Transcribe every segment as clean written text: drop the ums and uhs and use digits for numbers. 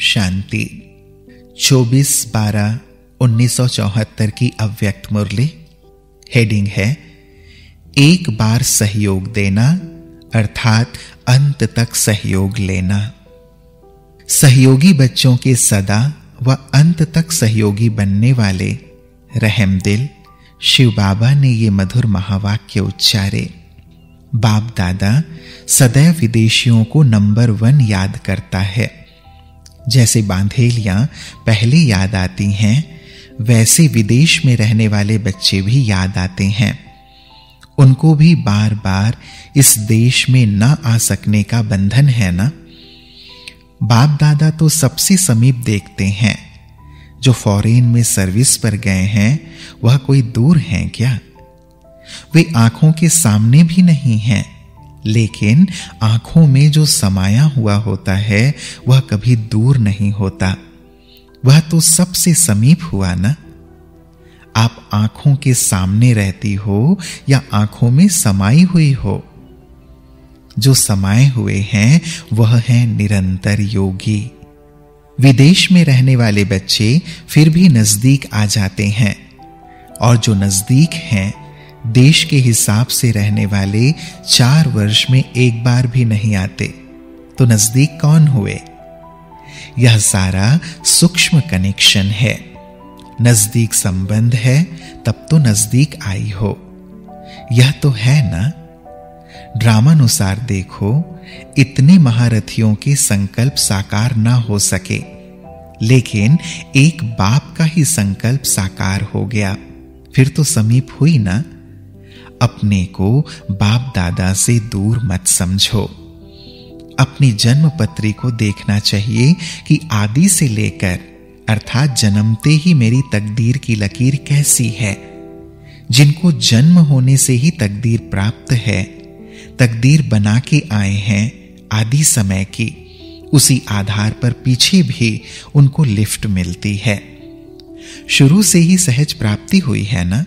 शांति। 24/12/1974 की अव्यक्त मुरली। हेडिंग है एक बार सहयोग देना अर्थात अंत तक सहयोग लेना। सहयोगी बच्चों के सदा व अंत तक सहयोगी बनने वाले रहमदिल शिव बाबा ने ये मधुर महावाक्य उच्चारे। बाप दादा सदैव विदेशियों को नंबर 1 याद करता है। जैसे बांधेलियां पहले याद आती हैं, वैसे विदेश में रहने वाले बच्चे भी याद आते हैं। उनको भी बार बार इस देश में न आ सकने का बंधन है ना। बाप दादा तो सबसे समीप देखते हैं। जो फॉरेन में सर्विस पर गए हैं वह कोई दूर हैं क्या? वे आंखों के सामने भी नहीं हैं, लेकिन आंखों में जो समाया हुआ होता है वह कभी दूर नहीं होता। वह तो सबसे समीप हुआ ना। आप आंखों के सामने रहती हो या आंखों में समाई हुई हो? जो समाये हुए हैं वह हैं निरंतर योगी। विदेश में रहने वाले बच्चे फिर भी नजदीक आ जाते हैं, और जो नजदीक हैं देश के हिसाब से रहने वाले 4 वर्ष में एक बार भी नहीं आते, तो नजदीक कौन हुए? यह सारा सूक्ष्म कनेक्शन है। नजदीक संबंध है तब तो नजदीक आई हो। यह तो है ना। ड्रामानुसार देखो, इतने महारथियों के संकल्प साकार ना हो सके, लेकिन एक बाप का ही संकल्प साकार हो गया, फिर तो समीप हुई ना। अपने को बाप दादा से दूर मत समझो। अपनी जन्म पत्री को देखना चाहिए कि आदि से लेकर अर्थात जन्मते ही मेरी तकदीर की लकीर कैसी है। जिनको जन्म होने से ही तकदीर प्राप्त है, तकदीर बना के आए हैं आदि समय की, उसी आधार पर पीछे भी उनको लिफ्ट मिलती है। शुरू से ही सहज प्राप्ति हुई है ना।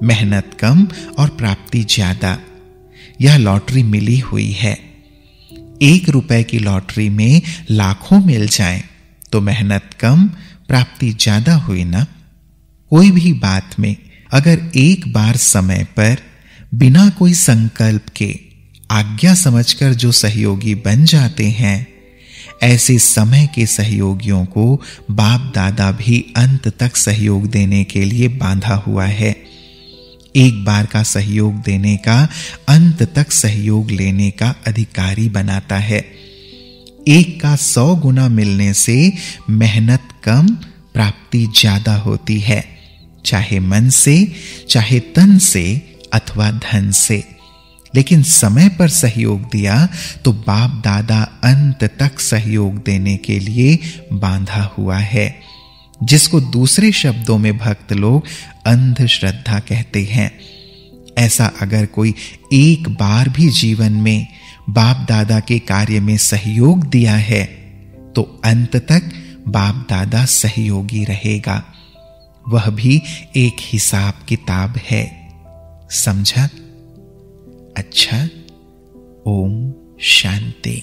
मेहनत कम और प्राप्ति ज्यादा। यह लॉटरी मिली हुई है। 1 रुपए की लॉटरी में लाखों मिल जाएं तो मेहनत कम प्राप्ति ज्यादा हुई ना। कोई भी बात में अगर एक बार समय पर बिना कोई संकल्प के आज्ञा समझकर जो सहयोगी बन जाते हैं, ऐसे समय के सहयोगियों को बाप दादा भी अंत तक सहयोग देने के लिए बांधा हुआ है। एक बार का सहयोग देने का अंत तक सहयोग लेने का अधिकारी बनाता है। एक का 100 गुना मिलने से मेहनत कम प्राप्ति ज्यादा होती है, चाहे मन से, चाहे तन से अथवा धन से। लेकिन समय पर सहयोग दिया तो बाप दादा अंत तक सहयोग देने के लिए बांधा हुआ है, जिसको दूसरे शब्दों में भक्त लोग अंधश्रद्धा कहते हैं। ऐसा अगर कोई एक बार भी जीवन में बाप दादा के कार्य में सहयोग दिया है तो अंत तक बाप दादा सहयोगी रहेगा। वह भी एक हिसाब किताब है। समझा? अच्छा। ओम शांति।